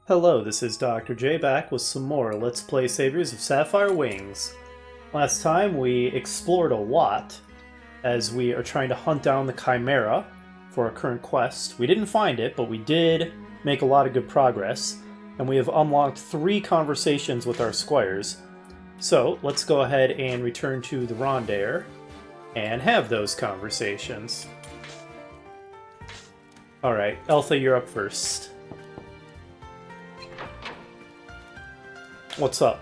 Hello, this is Dr. J back with some more Let's Play Saviors of Sapphire Wings. Last time we explored a lot as we are trying to hunt down the Chimera for our current quest. We didn't find it, but we did make a lot of good progress, and we have unlocked 3 conversations with our squires. So let's go ahead and return to the Rondair and have those conversations. Alright, Eltha, you're up first. What's up?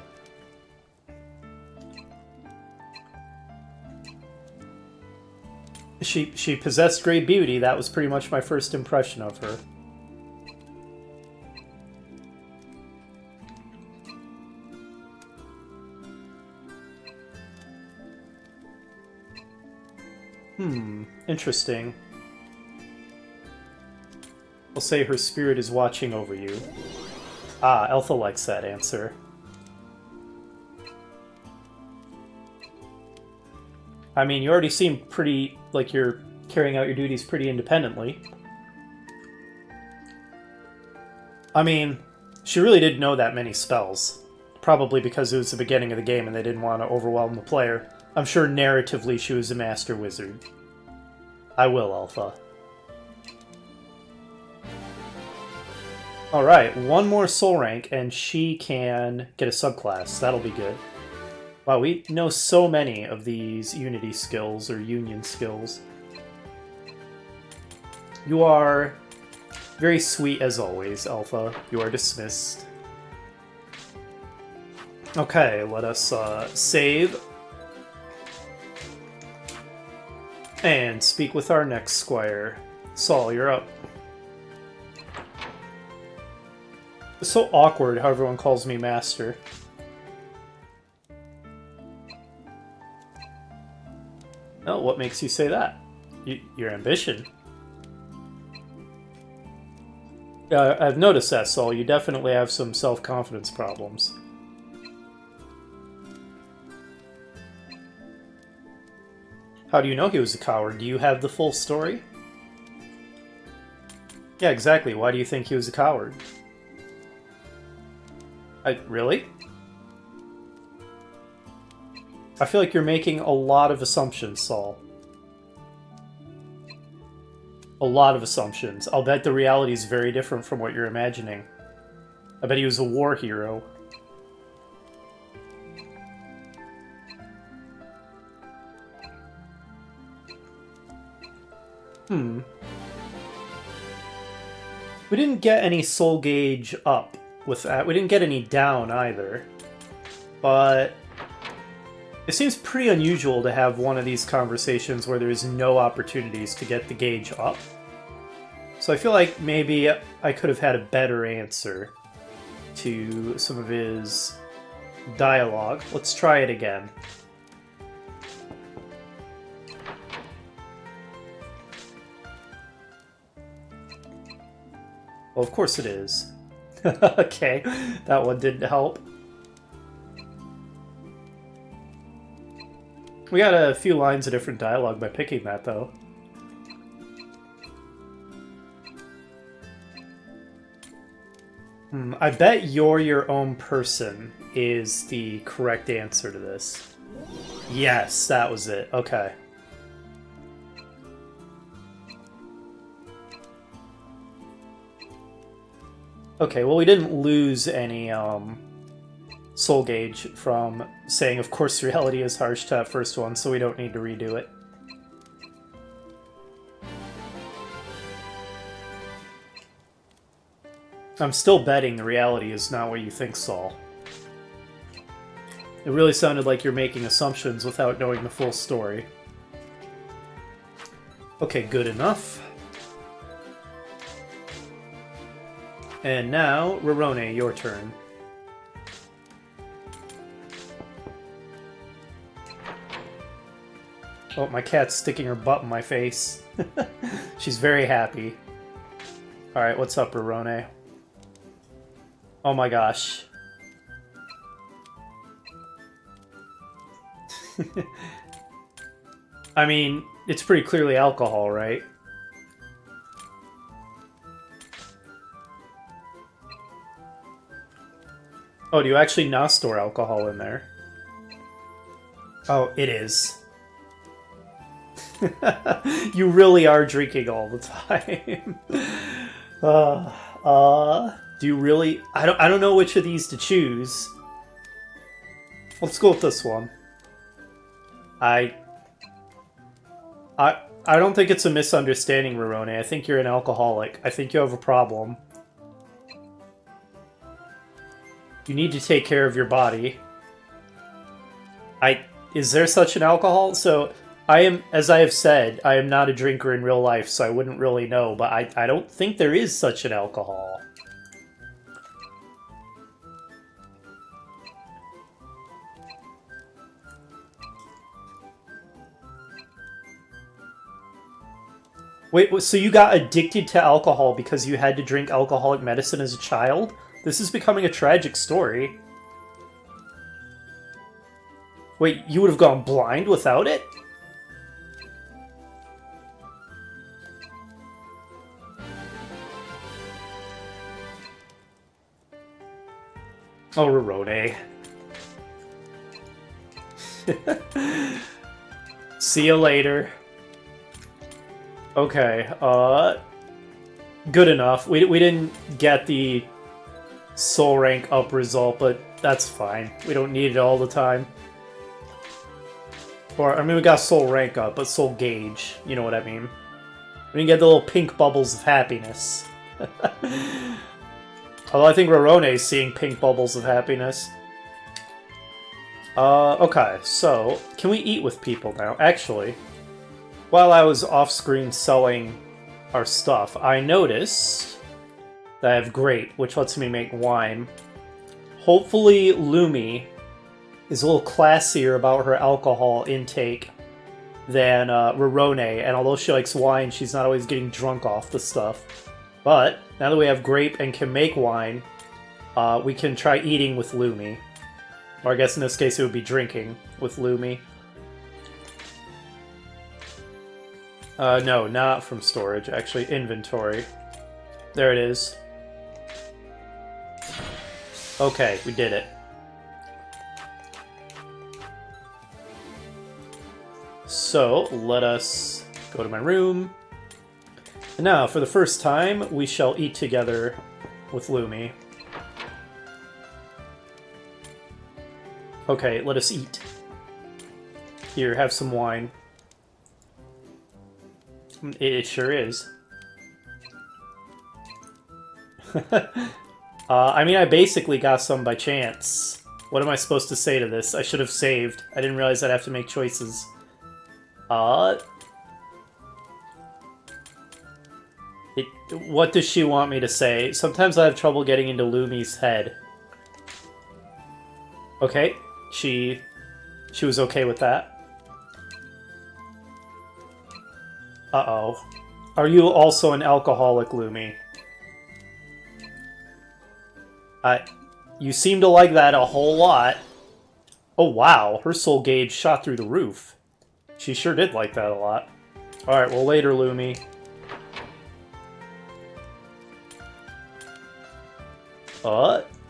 She possessed great beauty. That was pretty much my first impression of her. Interesting. I'll say her spirit is watching over you. Ah, Eltha likes that answer. I mean, you already seem pretty, like you're carrying out your duties pretty independently. I mean, she really didn't know that many spells. Probably because it was the beginning of the game and they didn't want to overwhelm the player. I'm sure narratively she was a master wizard. I will, Alpha. Alright, one more soul rank and she can get a subclass. That'll be good. Wow, we know so many of these unity skills, or union skills. You are very sweet as always, Alpha. You are dismissed. Okay, let us save. And speak with our next squire. Saul, you're up. It's so awkward how everyone calls me master. Oh, what makes you say that? Your ambition. I've noticed that, Saul. You definitely have some self-confidence problems. How do you know he was a coward? Do you have the full story? Yeah, exactly. Why do you think he was a coward? Really? I feel like you're making a lot of assumptions, Saul. A lot of assumptions. I'll bet the reality is very different from what you're imagining. I bet he was a war hero. We didn't get any soul gauge up with that. We didn't get any down either. But it seems pretty unusual to have one of these conversations where there's no opportunities to get the gauge up. So I feel like maybe I could have had a better answer to some of his dialogue. Let's try it again. Well, of course it is. Okay, that one didn't help. We got a few lines of different dialogue by picking that, though. I bet "you're your own person" is the correct answer to this. Yes, that was it. Okay. Okay, well we didn't lose any, soul gauge from saying, of course reality is harsh to that first one, so we don't need to redo it. I'm still betting the reality is not what you think, Saul. It really sounded like you're making assumptions without knowing the full story. Okay, good enough. And now, Rorone, your turn. Oh, my cat's sticking her butt in my face. She's very happy. Alright, what's up, Rorone? Oh my gosh. I mean, it's pretty clearly alcohol, right? Oh, do you actually not store alcohol in there? Oh, it is. You really are drinking all the time. Do you really? I don't know which of these to choose. Let's go with this one. I I don't think it's a misunderstanding, Rorone. I think you're an alcoholic. I think you have a problem. You need to take care of your body. Is there such an alcohol? So, I am, as I have said, I am not a drinker in real life, so I wouldn't really know, but I don't think there is such an alcohol. Wait, so you got addicted to alcohol because you had to drink alcoholic medicine as a child? This is becoming a tragic story. Wait, you would have gone blind without it? Oh, Rorone. See you later. Okay, good enough. We didn't get the soul rank up result, but that's fine. We don't need it all the time. Or, I mean, we got soul rank up, but soul gauge. You know what I mean. We didn't get the little pink bubbles of happiness. Although I think Rorone's seeing pink bubbles of happiness. Okay, so, can we eat with people now? Actually, while I was off-screen selling our stuff, I noticed that I have grape, which lets me make wine. Hopefully Lumi is a little classier about her alcohol intake than Rorone, and although she likes wine, she's not always getting drunk off the stuff. But, now that we have grape and can make wine, we can try eating with Lumi. Or I guess in this case it would be drinking with Lumi. No, not from storage, actually. Inventory. There it is. Okay, we did it. So, let us go to my room. And now, for the first time, we shall eat together with Lumi. Okay, let us eat. Here, have some wine. It sure is. I mean, I basically got some by chance. What am I supposed to say to this? I should have saved. I didn't realize I'd have to make choices. What does she want me to say? Sometimes I have trouble getting into Lumi's head. Okay, she was okay with that. Uh-oh. Are you also an alcoholic, Lumi? You seem to like that a whole lot. Oh, wow. Her soul gauge shot through the roof. She sure did like that a lot. Alright, well, later, Lumi.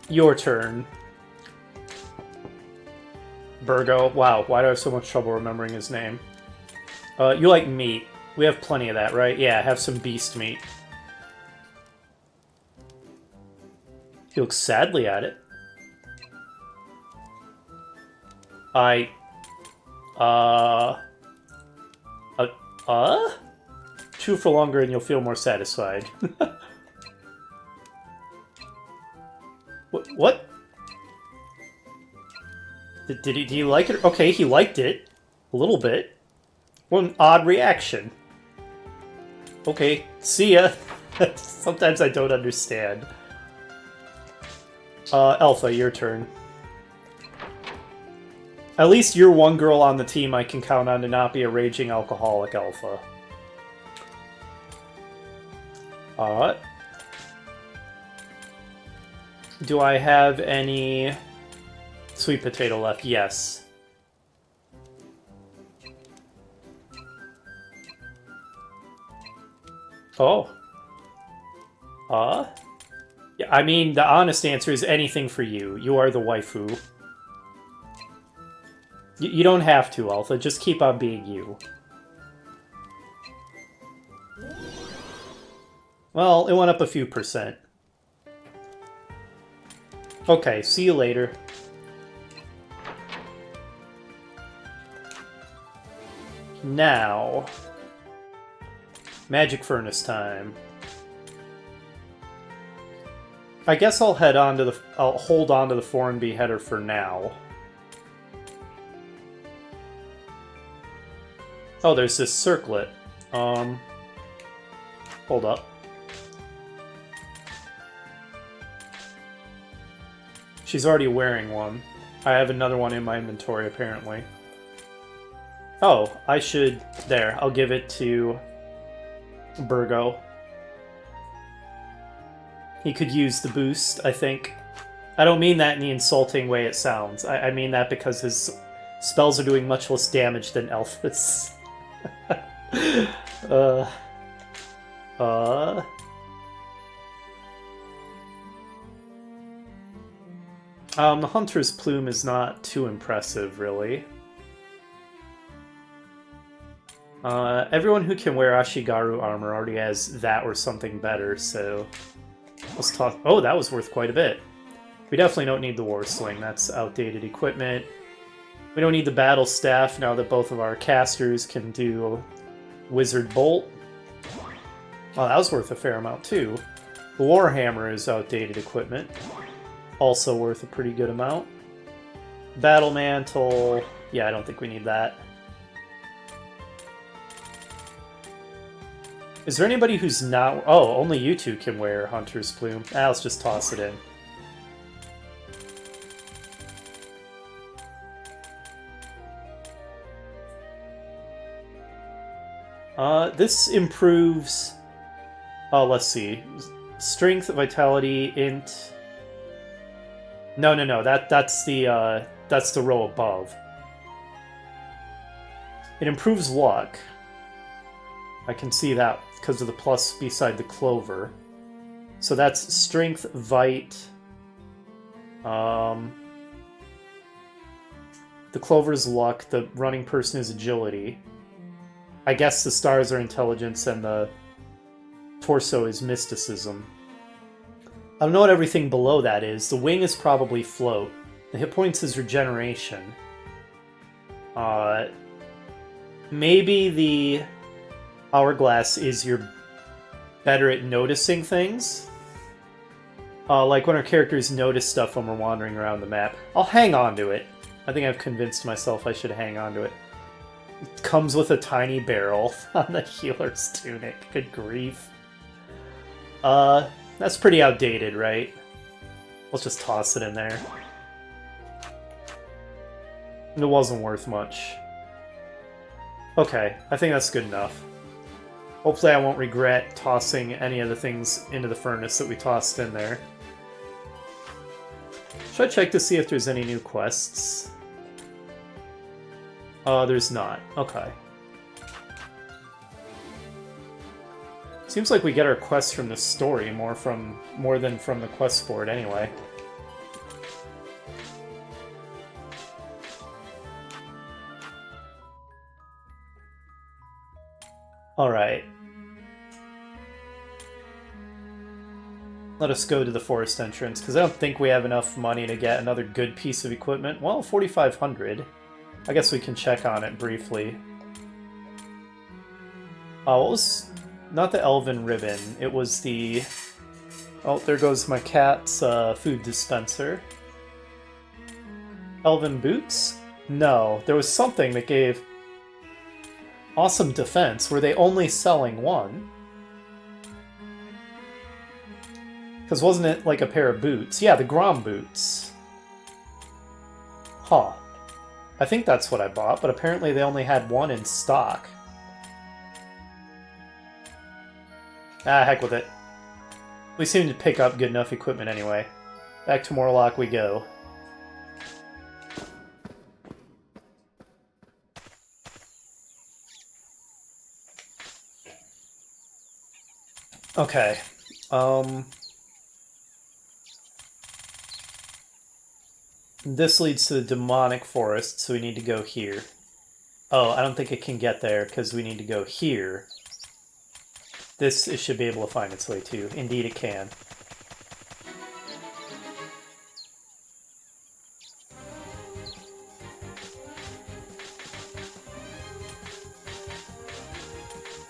Your turn. Virgo. Wow, why do I have so much trouble remembering his name? You like meat. We have plenty of that, right? Yeah, have some beast meat. He looks sadly at it. Chew for longer and you'll feel more satisfied. What? Did he like it? Okay, he liked it. A little bit. What an odd reaction. Okay, see ya. Sometimes I don't understand. Alpha, your turn. At least you're one girl on the team I can count on to not be a raging alcoholic, Alpha. Do I have any sweet potato left? Yes. Oh. I mean, the honest answer is anything for you. You are the waifu. You don't have to, Alpha. Just keep on being you. Well, it went up a few percent. Okay, see you later. Now... Magic Furnace time. I guess I'll I'll hold on to the foreign beheader for now. Oh, there's this circlet. Hold up. She's already wearing one. I have another one in my inventory, apparently. Oh, I should... There, I'll give it to Burgo. He could use the boost, I think. I don't mean that in the insulting way it sounds. I mean that because his spells are doing much less damage than Alpha's. The Hunter's Plume is not too impressive, really. Everyone who can wear Ashigaru armor already has that or something better, so... Let's talk... Oh, that was worth quite a bit. We definitely don't need the War Sling. That's outdated equipment. We don't need the Battle Staff now that both of our casters can do Wizard Bolt. Well, that was worth a fair amount, too. The Warhammer is outdated equipment. Also worth a pretty good amount. Battle Mantle... Yeah, I don't think we need that. Is there anybody who's not... Oh, only you two can wear Hunter's Plume. Ah, let's just toss it in. This improves... Oh, let's see. Strength, Vitality, Int... No. That's the row above. It improves luck. I can see that because of the plus beside the clover. So that's strength, vite. The clover is luck. The running person is agility. I guess the stars are intelligence and the torso is mysticism. I don't know what everything below that is. The wing is probably float. The hit points is regeneration. Maybe the hourglass is you're better at noticing things. Like when our characters notice stuff when we're wandering around the map. I'll hang on to it. I think I've convinced myself I should hang on to it. It comes with a tiny barrel on the healer's tunic. Good grief. That's pretty outdated, right? Let's just toss it in there. It wasn't worth much. Okay, I think that's good enough. Hopefully I won't regret tossing any of the things into the furnace that we tossed in there. Should I check to see if there's any new quests? There's not. Okay. Seems like we get our quests from the story more than from the quest board anyway. Alright. Let us go to the forest entrance, because I don't think we have enough money to get another good piece of equipment. Well, 4,500. I guess we can check on it briefly. Oh, what was... Not the elven ribbon, it was the... Oh, there goes my cat's food dispenser. Elven boots? No, there was something that gave awesome defense. Were they only selling one? Because wasn't it like a pair of boots? Yeah, the Grom boots. Huh. I think that's what I bought, but apparently they only had one in stock. Ah, heck with it. We seem to pick up good enough equipment anyway. Back to Morlock we go. Okay. This leads to the demonic forest, so we need to go here. Oh, I don't think it can get there because we need to go here. This it should be able to find its way to. Indeed it can.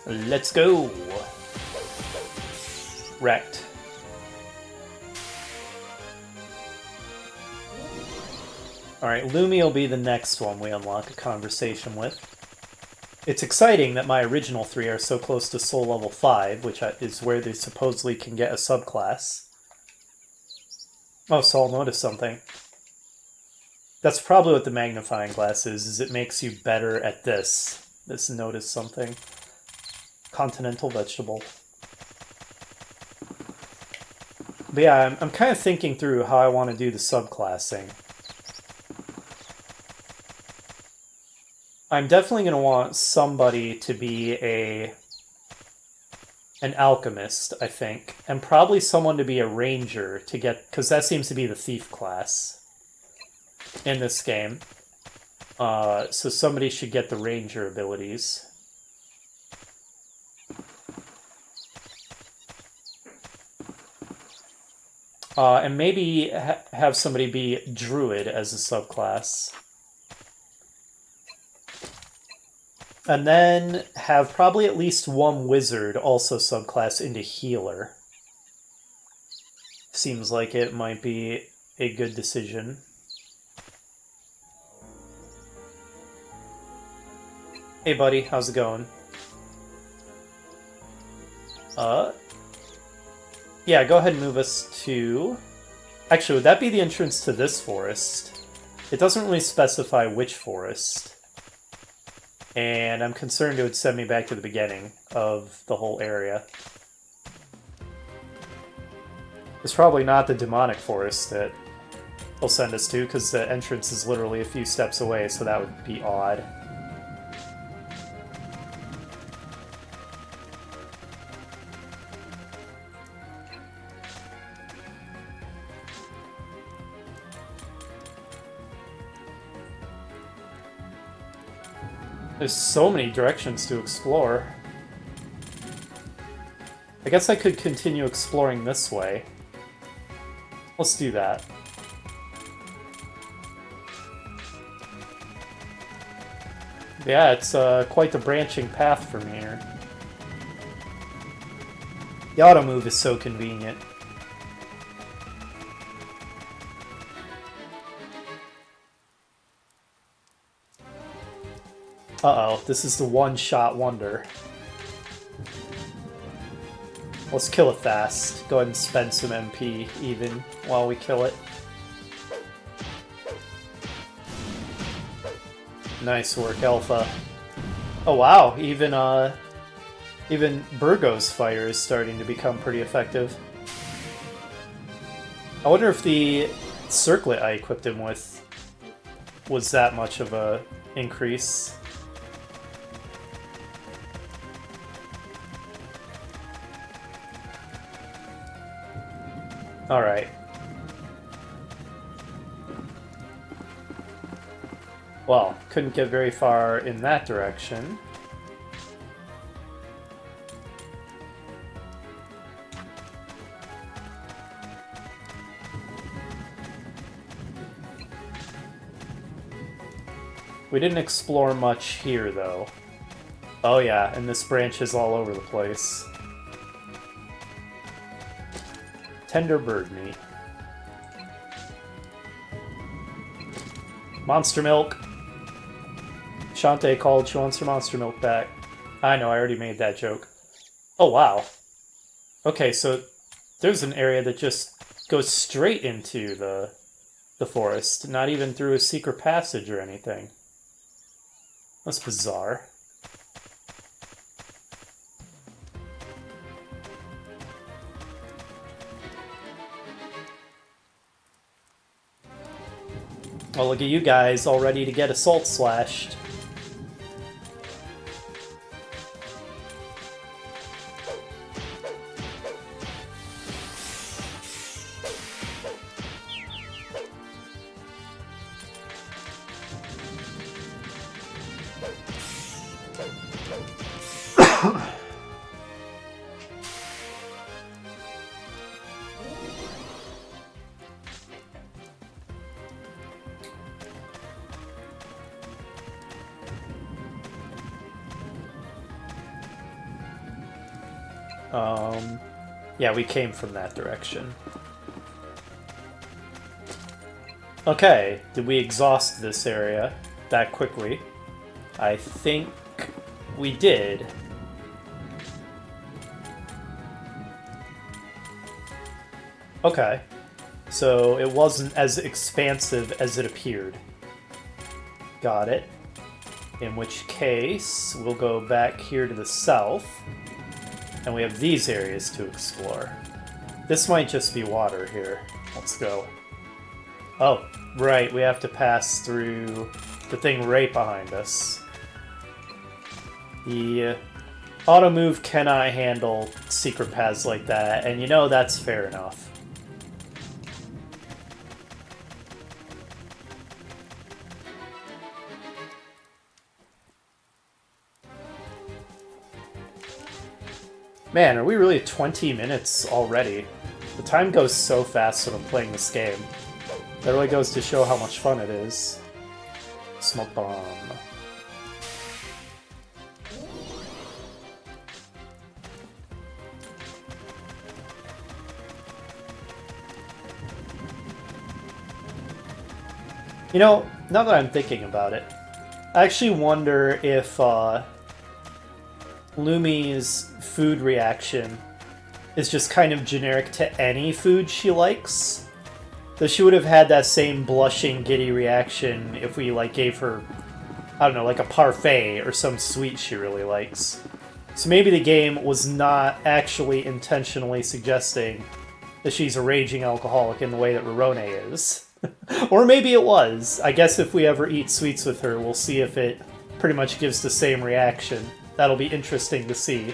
Let's go! Wrecked. Alright, Lumi will be the next one we unlock a conversation with. It's exciting that my original 3 are so close to Soul Level 5, which is where they supposedly can get a subclass. Oh, Saul noticed something. That's probably what the magnifying glass is it makes you better at this. This notice something. Continental vegetable. But yeah, I'm kind of thinking through how I want to do the subclassing. I'm definitely going to want somebody to be an alchemist, I think. And probably someone to be a ranger to get... because that seems to be the thief class in this game. So somebody should get the ranger abilities. And maybe have somebody be druid as a subclass. And then have probably at least one wizard also subclass into healer. Seems like it might be a good decision. Hey buddy, how's it going? Yeah, go ahead and move us to... Actually, would that be the entrance to this forest? It doesn't really specify which forest. And I'm concerned it would send me back to the beginning of the whole area. It's probably not the demonic forest that will send us to, because the entrance is literally a few steps away, so that would be odd. There's so many directions to explore. I guess I could continue exploring this way. Let's do that. Yeah, it's quite the branching path from here. The auto move is so convenient. Uh-oh, this is the one-shot wonder. Let's kill it fast. Go ahead and spend some MP even while we kill it. Nice work, Alpha. Oh wow, even Burgo's fire is starting to become pretty effective. I wonder if the circlet I equipped him with was that much of a increase. Alright. Well, couldn't get very far in that direction. We didn't explore much here, though. Oh yeah, and this branch is all over the place. Tender bird meat. Monster milk! Shantae called, she wants her monster milk back. I know, I already made that joke. Oh wow. Okay, so there's an area that just goes straight into the forest, not even through a secret passage or anything. That's bizarre. Well, look at you guys, all ready to get assault slashed. Yeah, we came from that direction. Okay, did we exhaust this area that quickly? I think we did. Okay, so it wasn't as expansive as it appeared. Got it. In which case, we'll go back here to the south, and we have these areas to explore. This might just be water here. Let's go. Oh, right, we have to pass through the thing right behind us. The auto move cannot handle secret paths like that, and you know that's fair enough. Man, are we really at 20 minutes already? The time goes so fast when I'm playing this game. That really goes to show how much fun it is. Smoke bomb. You know, now that I'm thinking about it, I actually wonder if Lumi's food reaction is just kind of generic to any food she likes. That she would have had that same blushing, giddy reaction if we, like, gave her, I don't know, like a parfait or some sweet she really likes. So maybe the game was not actually intentionally suggesting that she's a raging alcoholic in the way that Rorone is. Or maybe it was. I guess if we ever eat sweets with her, we'll see if it pretty much gives the same reaction. That'll be interesting to see.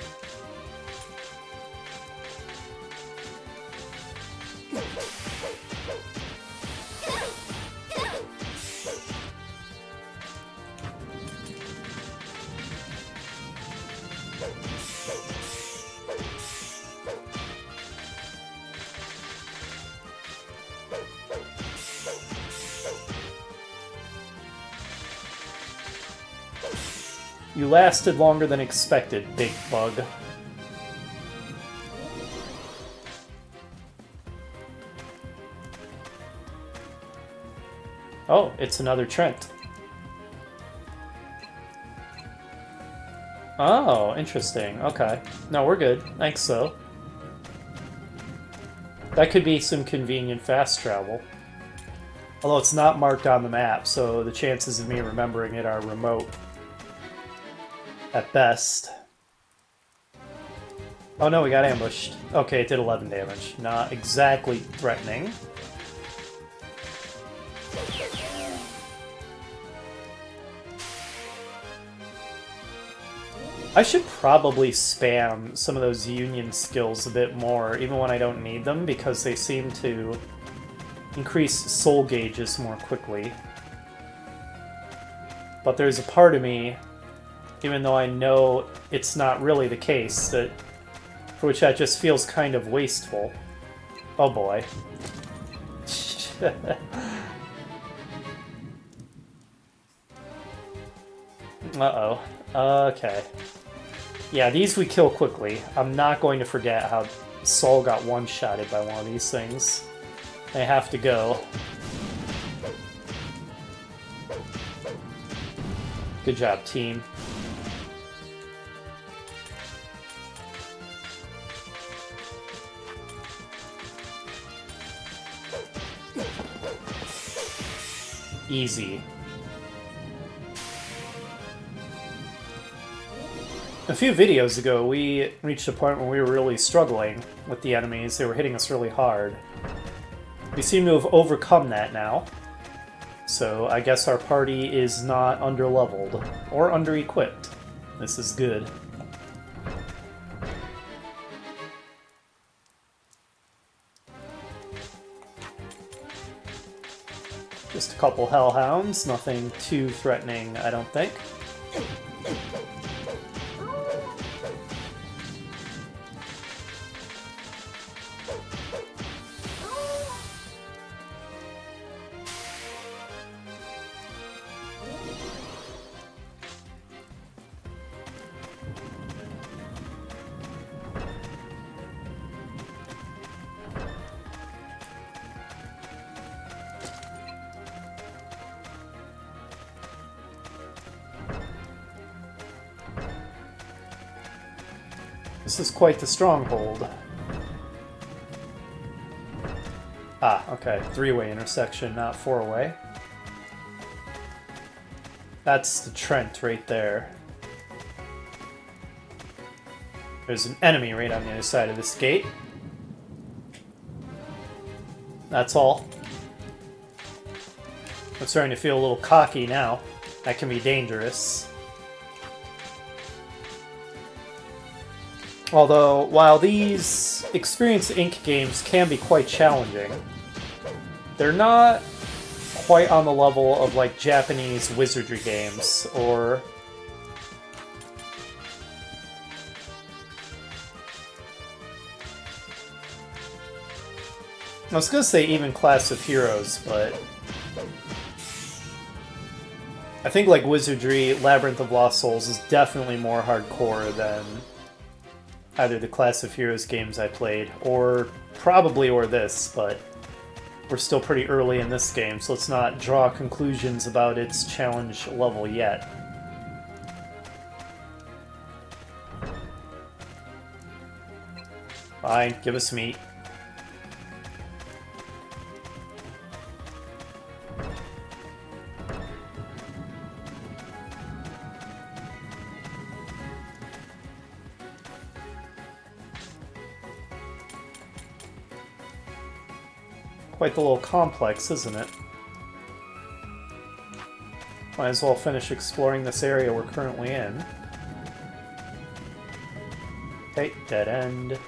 You lasted longer than expected, big bug. Oh, it's another Trent. Oh, interesting. Okay. No, we're good. Thanks, so. That could be some convenient fast travel. Although it's not marked on the map, so the chances of me remembering it are remote. At best. Oh no, we got ambushed. Okay, it did 11 damage. Not exactly threatening. I should probably spam some of those union skills a bit more, even when I don't need them, because they seem to increase soul gauges more quickly. But there's a part of me, even though I know it's not really the case, that for which that just feels kind of wasteful. Oh boy. Uh-oh. Okay. Yeah, these we kill quickly. I'm not going to forget how Sol got one-shotted by one of these things. They have to go. Good job, team. Easy. A few videos ago, we reached a point where we were really struggling with the enemies. They were hitting us really hard. We seem to have overcome that now. So I guess our party is not under-leveled or under-equipped. This is good. Just a couple hellhounds, nothing too threatening, I don't think. This is quite the stronghold. Ah, okay. Three-way intersection, not four-way. That's the Trent right there. There's an enemy right on the other side of this gate. That's all. I'm starting to feel a little cocky now. That can be dangerous. Although, while these Experience Inc. games can be quite challenging, they're not quite on the level of, like, Japanese wizardry games, or... I was gonna say even Class of Heroes, but... I think, like, Wizardry, Labyrinth of Lost Souls is definitely more hardcore than either the Class of Heroes games I played, or this, but we're still pretty early in this game, so let's not draw conclusions about its challenge level yet. Fine, give us meat. Quite the little complex, isn't it? Might as well finish exploring this area we're currently in. Okay, dead end.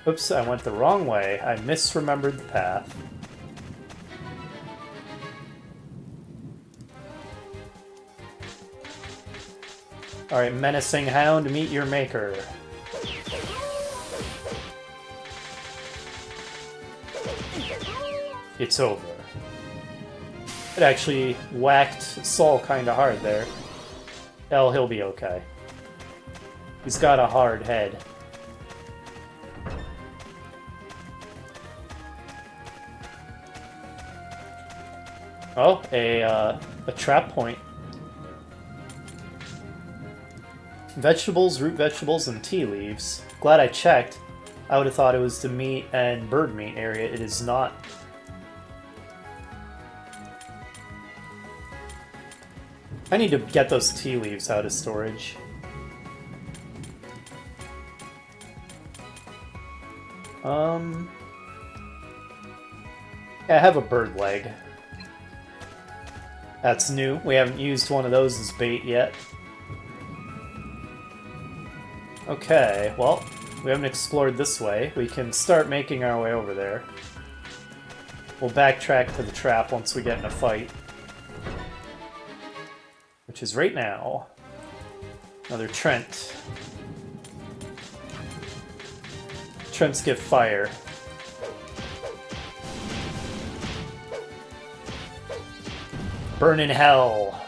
Oops, I went the wrong way. I misremembered the path. Alright, Menacing Hound, meet your maker. It's over. It actually whacked Saul kinda hard there. Hell, he'll be okay. He's got a hard head. Oh, a trap point. Vegetables, root vegetables, and tea leaves. Glad I checked. I would have thought it was the meat and bird meat area. It is not. I need to get those tea leaves out of storage. Yeah, I have a bird leg. That's new. We haven't used one of those as bait yet. Okay, well, we haven't explored this way. We can start making our way over there. We'll backtrack to the trap once we get in a fight. Which is right now. Another Trent. Trents give fire. Burn in hell.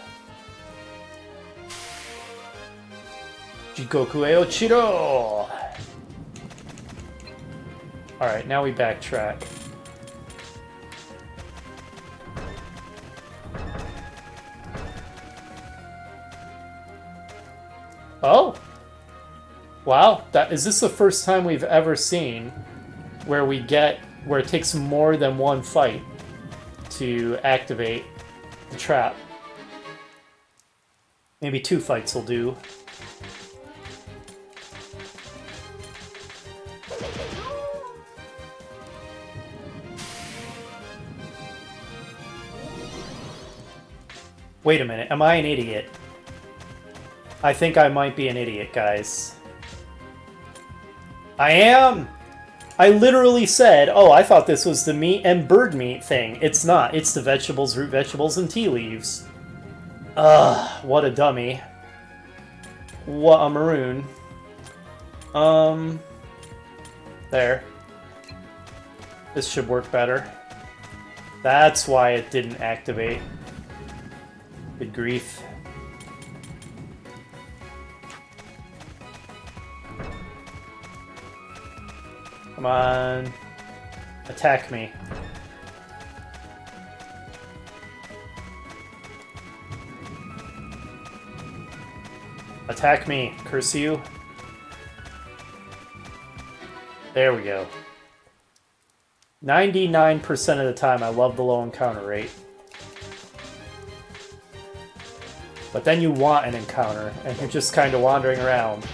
Jikoku e Ochiro! Alright, now we backtrack. Oh! Wow, is this the first time we've ever seen where it takes more than one fight to activate the trap? Maybe 2 fights will do. Wait a minute, am I an idiot? I think I might be an idiot, guys. I am! I literally said, oh, I thought this was the meat and bird meat thing. It's not. It's the vegetables, root vegetables, and tea leaves. Ugh, what a dummy. What a maroon. There. This should work better. That's why it didn't activate. Good grief. Come on. Attack me. Attack me, curse you. There we go. 99% of the time, I love the low encounter rate. But then you want an encounter, and you're just kind of wandering around.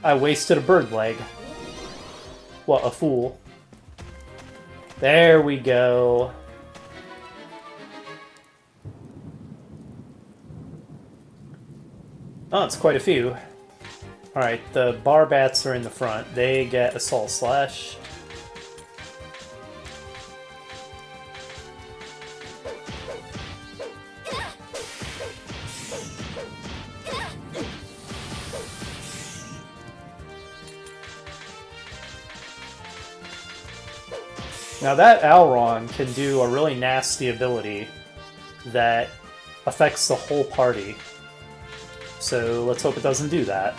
I wasted a bird leg. What a fool. There we go. Oh, it's quite a few. Alright, the bar bats are in the front. They get Assault Slash. Now that Alron can do a really nasty ability that affects the whole party. So let's hope it doesn't do that.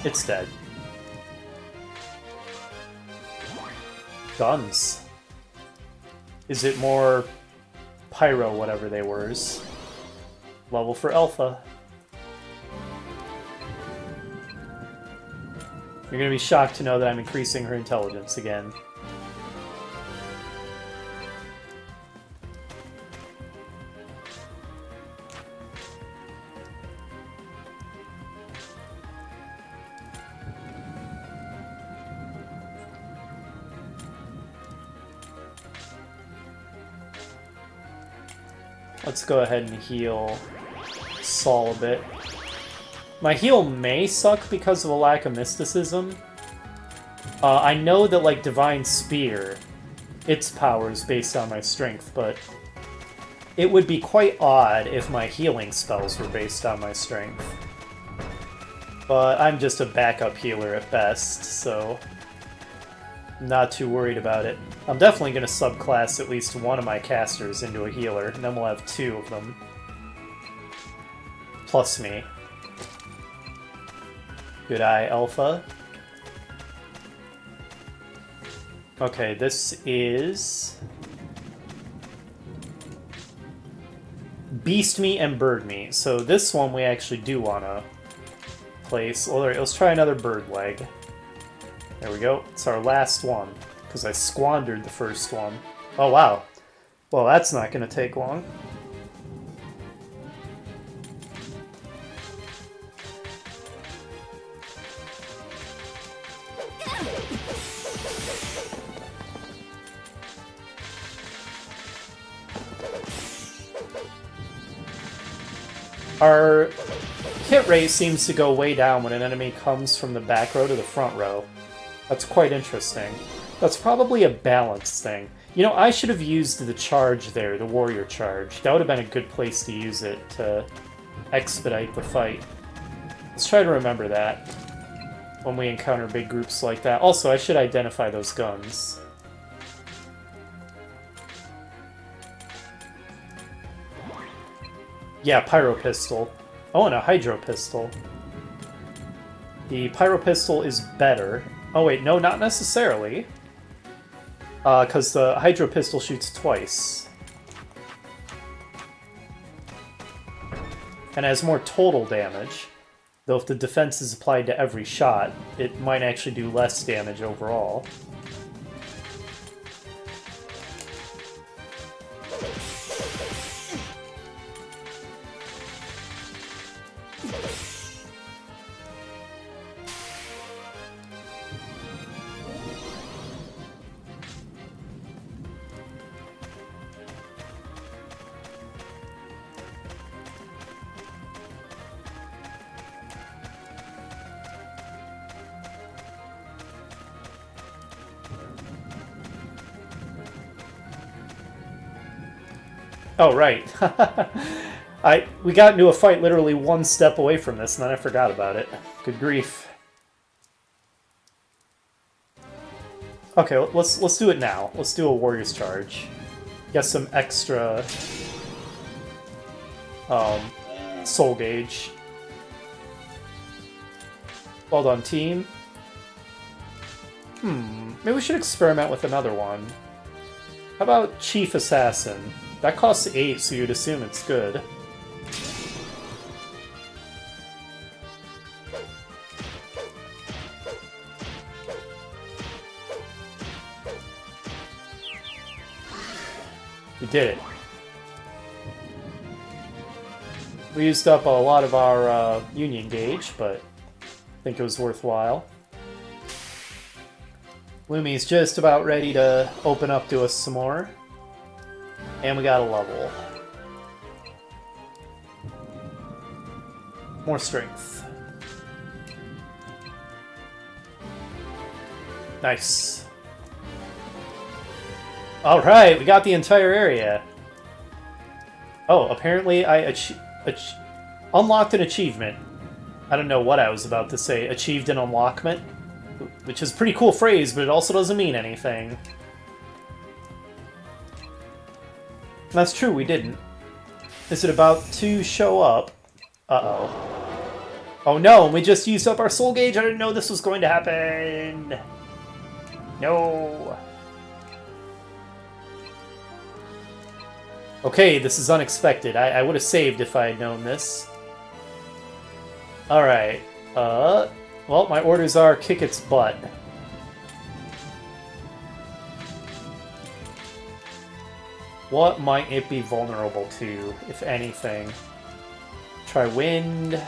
It's dead. Guns. Is it more pyro, whatever they were? Level for Alpha. You're gonna be shocked to know that I'm increasing her intelligence again. Let's go ahead and heal Saul a bit. My heal may suck because of a lack of mysticism. I know that, like, Divine Spear, its power is based on my strength, but it would be quite odd if my healing spells were based on my strength. But I'm just a backup healer at best, so I'm not too worried about it. I'm definitely going to subclass at least one of my casters into a healer, and then we'll have two of them. Plus me. Good eye, Alpha. Okay, this is Beast Me and Bird Me. So this one we actually do want to place. Alright, let's try another bird leg. There we go. It's our last one, because I squandered the first one. Oh, wow. Well, that's not going to take long. Our hit rate seems to go way down when an enemy comes from the back row to the front row. That's quite interesting. That's probably a balance thing. You know, I should have used the charge there, the warrior charge. That would have been a good place to use it to expedite the fight. Let's try to remember that when we encounter big groups like that. Also, I should identify those guns. Yeah, Pyro Pistol. Oh, and a Hydro Pistol. The Pyro Pistol is better. Oh wait, no, not necessarily. Because the Hydro Pistol shoots twice. And has more total damage. Though if the defense is applied to every shot, it might actually do less damage overall. Oh, right. We got into a fight literally one step away from this, and then I forgot about it. Good grief. Okay, let's do it now. Let's do a warrior's charge. Get some extra soul gauge. Well done, team. Maybe we should experiment with another one. How about Chief Assassin? That costs 8, so you'd assume it's good. We did it. We used up a lot of our Union gauge, but I think it was worthwhile. Lumi's just about ready to open up to us some more. And we got a level. More strength. Nice. Alright, we got the entire area. Oh, apparently I unlocked an achievement. I don't know what I was about to say. Achieved an unlockment. Which is a pretty cool phrase, but it also doesn't mean anything. That's true, we didn't. Is it about to show up? Uh-oh. Oh no, we just used up our soul gauge? I didn't know this was going to happen! No! Okay, this is unexpected. I would have saved if I had known this. Alright. Well, my orders are kick its butt. What might it be vulnerable to, if anything? Try wind.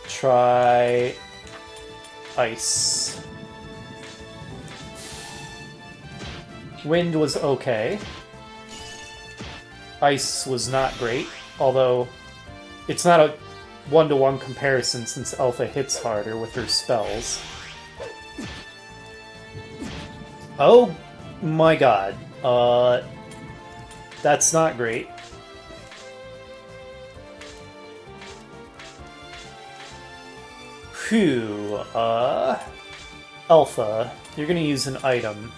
Try ice. Wind was okay. Ice was not great, although it's not a one-to-one comparison since Alpha hits harder with her spells. Oh my god. That's not great. Phew, Alpha, you're gonna use an item.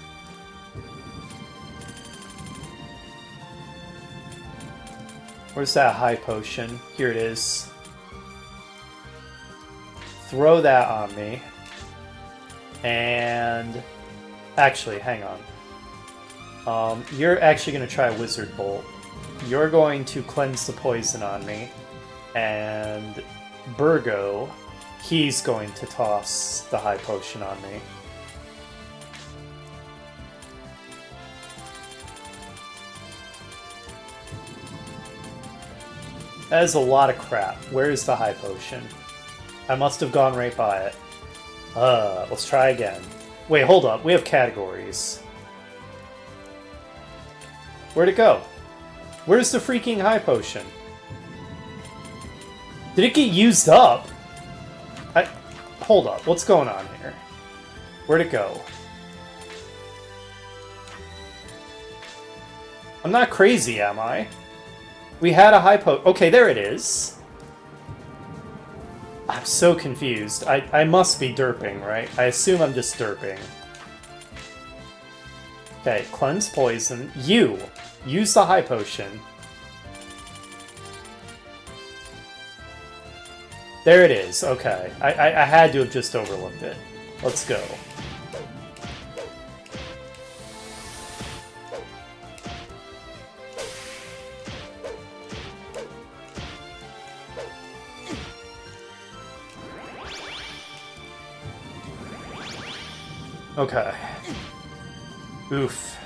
Where's that high potion? Here it is. Throw that on me. And... actually, hang on. You're actually going to try Wizard Bolt. You're going to cleanse the poison on me. And Burgo, he's going to toss the high potion on me. That is a lot of crap. Where is the high potion? I must have gone right by it. Let's try again. Wait, hold up. We have categories. Where'd it go? Where's the freaking high potion? Did it get used up? Hold up. What's going on here? Where'd it go? I'm not crazy, am I? We had a high potion. Okay, there it is. I'm so confused. I must be derping, right? I assume I'm just derping. Okay, cleanse poison. You! Use the high potion. There it is. Okay. I had to have just overlooked it. Let's go. Okay. Oof.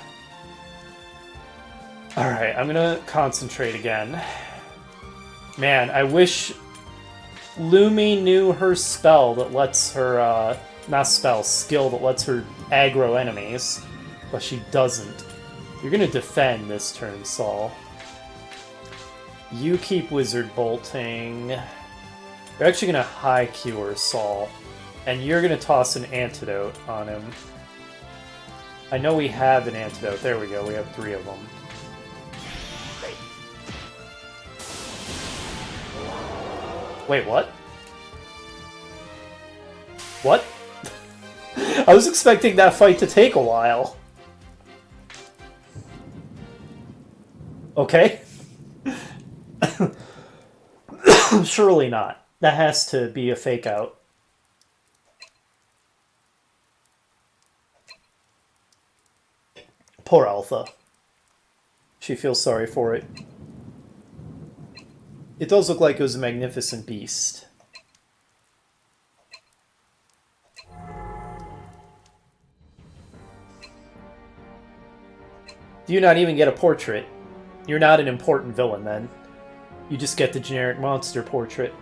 Alright, I'm gonna concentrate again. Man, I wish Lumi knew her spell that lets her, not spell, skill that lets her aggro enemies, but she doesn't. You're gonna defend this turn, Saul. You keep Wizard Bolting. You're actually gonna High Cure Saul. And you're going to toss an antidote on him. I know we have an antidote. There we go. We have 3 of them. Wait, what? What? I was expecting that fight to take a while. Okay. Surely not. That has to be a fake out. Poor Alpha. She feels sorry for it. It does look like it was a magnificent beast. Do you not even get a portrait? You're not an important villain, then. You just get the generic monster portrait.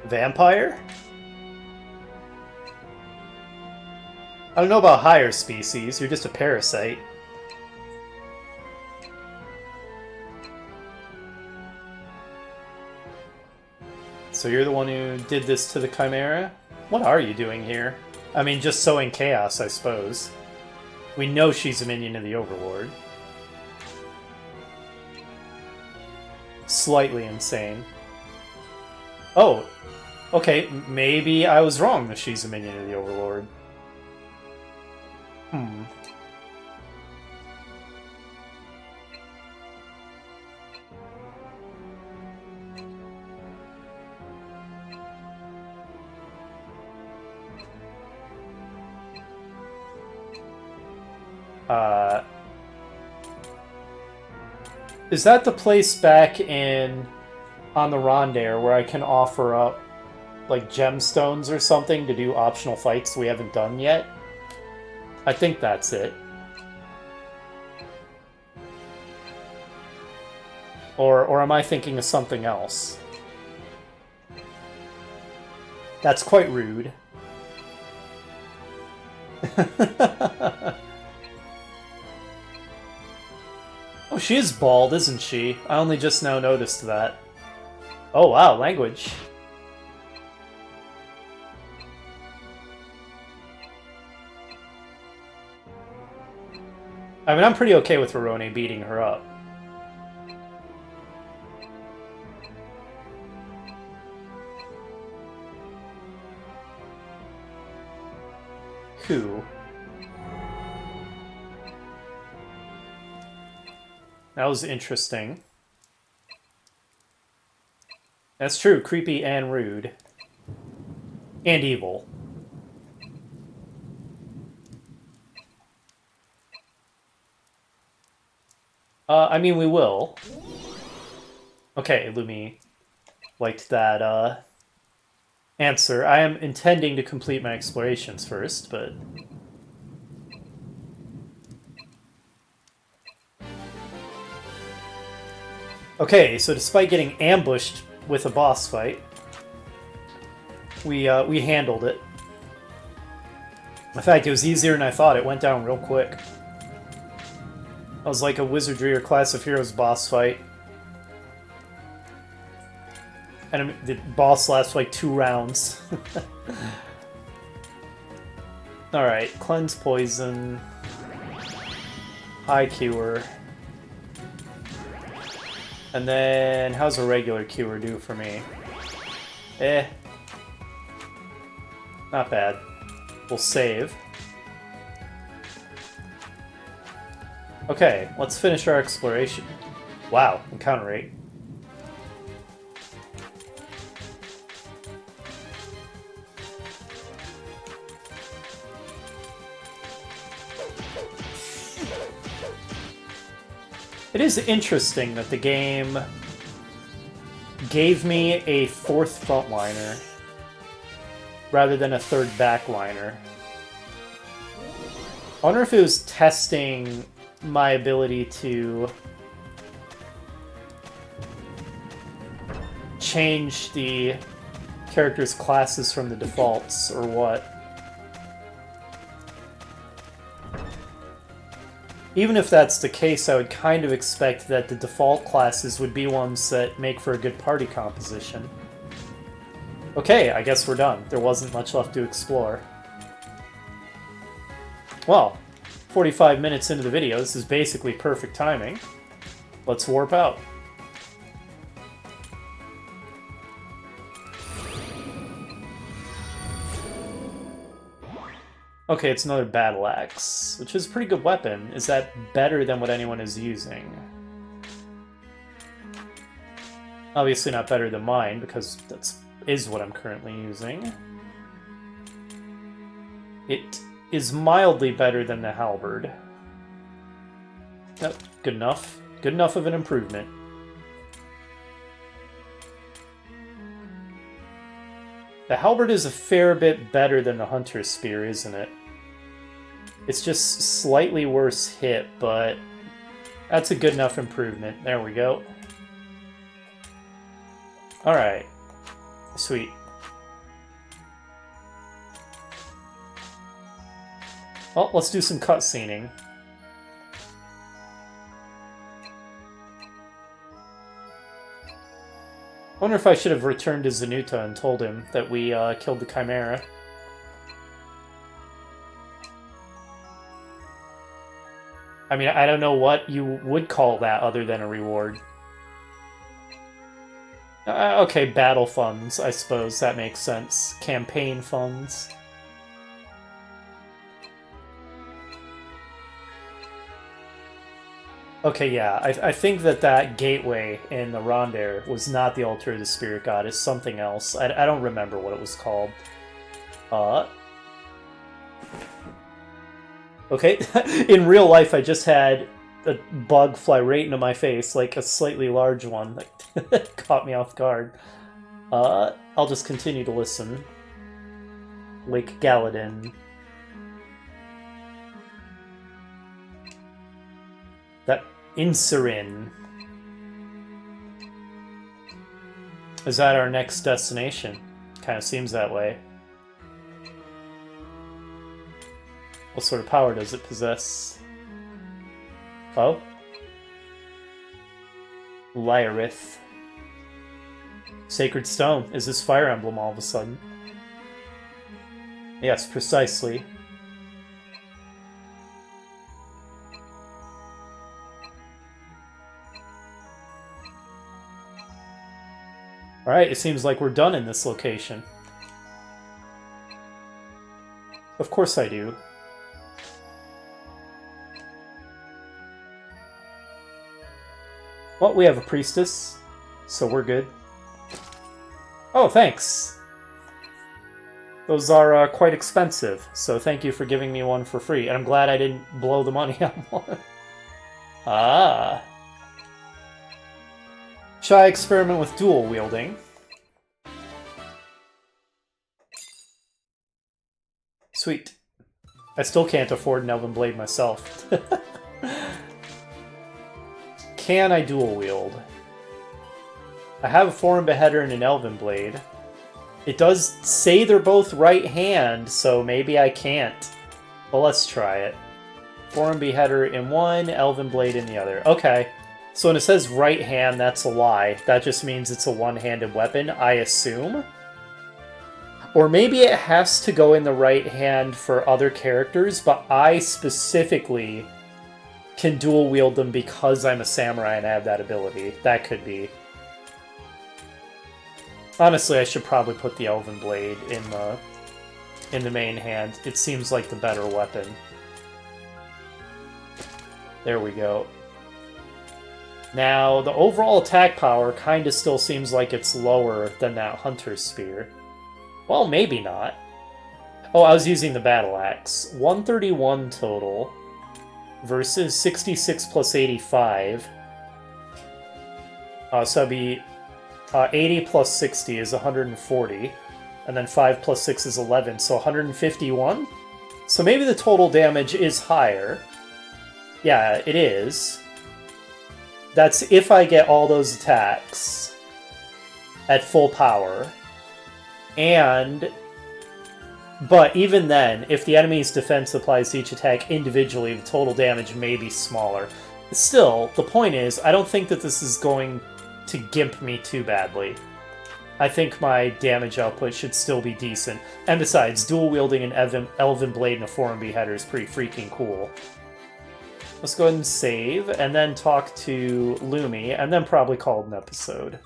Vampire? I don't know about higher species, you're just a parasite. So you're the one who did this to the Chimera? What are you doing here? I mean, just sowing chaos, I suppose. We know she's a minion of the Overlord. Slightly insane. Oh, okay, maybe I was wrong that she's a minion of the Overlord. Is that the place back on the Rondair where I can offer up like gemstones or something to do optional fights we haven't done yet? I think that's it. Or am I thinking of something else? That's quite rude. Oh, she is bald, isn't she? I only just now noticed that. Oh, wow, language. I mean, I'm pretty okay with Verone beating her up. Who? That was interesting. That's true, creepy and rude. And evil. I mean, we will. Okay, Lumi liked that, answer. I am intending to complete my explorations first, but... Okay, so despite getting ambushed with a boss fight, we handled it. In fact, it was easier than I thought. It went down real quick. It was like a Wizardry or Class of Heroes boss fight. And the boss lasts like 2 rounds. Alright, Cleanse Poison. High Cure. And then, how's a regular cure do for me? Eh. Not bad. We'll save. Okay, let's finish our exploration. Wow, encounter rate. It is interesting that the game gave me a 4th frontliner rather than a 3rd backliner. I wonder if it was testing my ability to change the characters' classes from the defaults, or what. Even if that's the case, I would kind of expect that the default classes would be ones that make for a good party composition. Okay, I guess we're done. There wasn't much left to explore. Well, 45 minutes into the video, this is basically perfect timing. Let's warp out. Okay, it's another battle axe, which is a pretty good weapon. Is that better than what anyone is using? Obviously not better than mine, because that is what I'm currently using. It is mildly better than the halberd. Oh, good enough. Good enough of an improvement. The halberd is a fair bit better than the hunter's spear, isn't it? It's just slightly worse hit, but that's a good enough improvement. There we go. Alright. Sweet. Well, let's do some cutscening. I wonder if I should have returned to Zanuta and told him that we killed the Chimera. I mean, I don't know what you would call that other than a reward. Okay, battle funds, I suppose. That makes sense. Campaign funds. Okay, yeah, I think that gateway in the Rondair was not the altar of the spirit god. It's something else. I don't remember what it was called. Okay, in real life I just had a bug fly right into my face, like a slightly large one that caught me off guard. I'll just continue to listen. Lake Galadin. That Insurin. Is that our next destination? Kind of seems that way. What sort of power does it possess? Oh? Lyarith. Sacred Stone. Is this Fire Emblem all of a sudden? Yes, precisely. Alright, it seems like we're done in this location. Of course I do. Well, we have a priestess, so we're good. Oh, thanks! Those are quite expensive, so thank you for giving me one for free. And I'm glad I didn't blow the money on one. Ah. Shall I experiment with dual wielding? Sweet. I still can't afford an Elven Blade myself. Can I dual wield? I have a Foreign Beheader and an Elven Blade. It does say they're both right hand, so maybe I can't. Well, let's try it. Foreign Beheader in one, Elven Blade in the other. Okay. So when it says right hand, that's a lie. That just means it's a one-handed weapon, I assume. Or maybe it has to go in the right hand for other characters, but I specifically can dual wield them because I'm a samurai and I have that ability. That could be. Honestly, I should probably put the Elven Blade in the main hand. It seems like the better weapon. There we go. Now, the overall attack power kind of still seems like it's lower than that Hunter's Spear. Well, maybe not. Oh, I was using the Battle Axe. 131 total versus 66 plus 85. So that'd be 80 plus 60 is 140. And then 5 plus 6 is 11, so 151? So maybe the total damage is higher. Yeah, it is. That's if I get all those attacks at full power. But even then, if the enemy's defense applies to each attack individually, the total damage may be smaller. Still, the point is, I don't think that this is going to gimp me too badly. I think my damage output should still be decent. And besides, dual-wielding an Elven Blade and a Foreign Beheader is pretty freaking cool. Let's go ahead and save, and then talk to Lumi, and then probably call it an episode.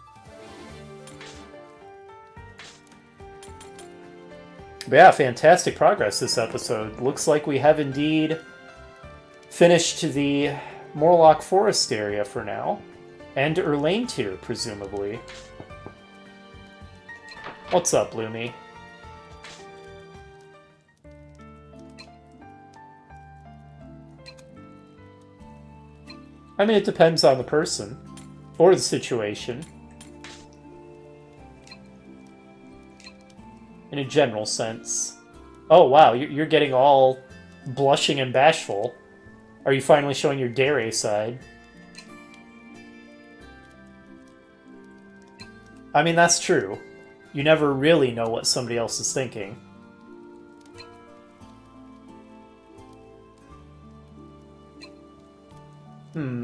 But yeah, fantastic progress this episode. Looks like we have indeed finished the Morlock Forest area for now. And Erlaintir, presumably. What's up, Lumi? I mean, it depends on the person. Or the situation. In a general sense. Oh, wow, you're getting all blushing and bashful. Are you finally showing your dare side? I mean, that's true. You never really know what somebody else is thinking.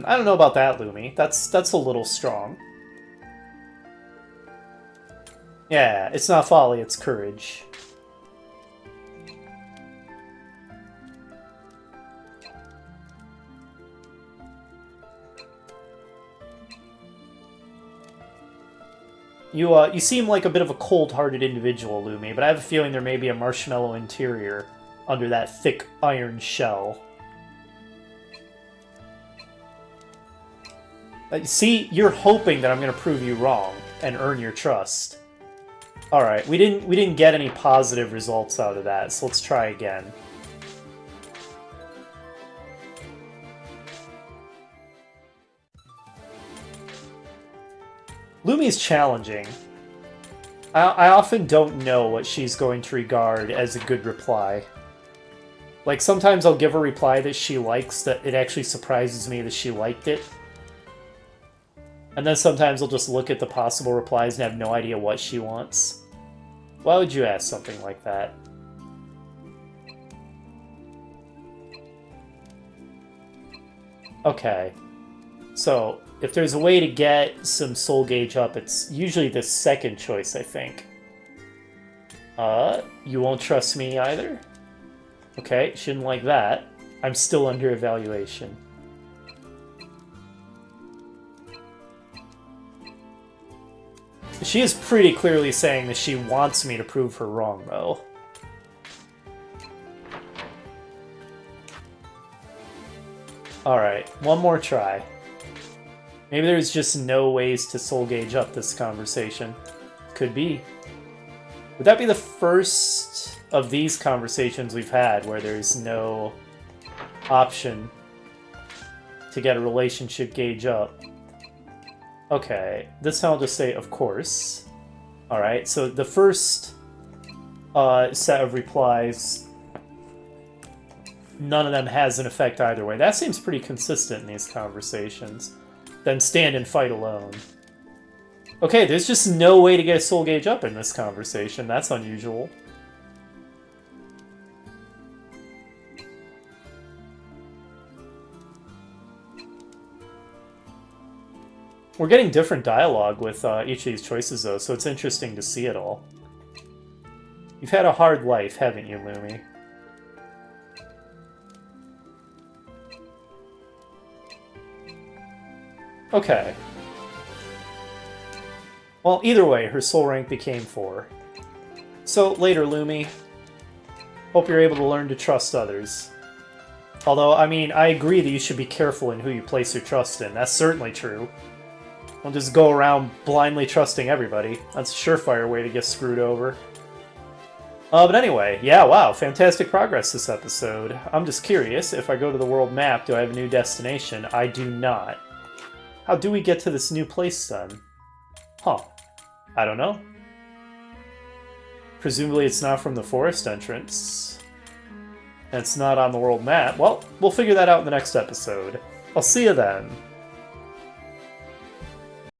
I don't know about that, Lumi. That's a little strong. Yeah, it's not folly, it's courage. You seem like a bit of a cold-hearted individual, Lumi, but I have a feeling there may be a marshmallow interior under that thick iron shell. See, you're hoping that I'm going to prove you wrong and earn your trust. All right, we didn't get any positive results out of that, so let's try again. Lumi's challenging. I often don't know what she's going to regard as a good reply. Like, sometimes I'll give a reply that she likes that it actually surprises me that she liked it. And then sometimes I'll just look at the possible replies and have no idea what she wants. Why would you ask something like that? Okay. So, if there's a way to get some soul gauge up, it's usually the second choice, I think. You won't trust me either? Okay, shouldn't like that. I'm still under evaluation. She is pretty clearly saying that she wants me to prove her wrong, though. Alright, one more try. Maybe there's just no ways to soul gauge up this conversation. Could be. Would that be the first of these conversations we've had where there's no option to get a relationship gauge up? Okay, this time I'll just say, of course. Alright, so the first set of replies, none of them has an effect either way. That seems pretty consistent in these conversations. Then stand and fight alone. Okay, there's just no way to get a soul gauge up in this conversation. That's unusual. We're getting different dialogue with each of these choices, though, so it's interesting to see it all. You've had a hard life, haven't you, Lumi? Okay. Well, either way, her soul rank became 4. So, later, Lumi. Hope you're able to learn to trust others. Although, I mean, I agree that you should be careful in who you place your trust in. That's certainly true. Don't just go around blindly trusting everybody. That's a surefire way to get screwed over. But anyway, yeah, wow, fantastic progress this episode. I'm just curious, if I go to the world map, do I have a new destination? I do not. How do we get to this new place, then? Huh. I don't know. Presumably it's not from the forest entrance. And it's not on the world map. Well, we'll figure that out in the next episode. I'll see you then.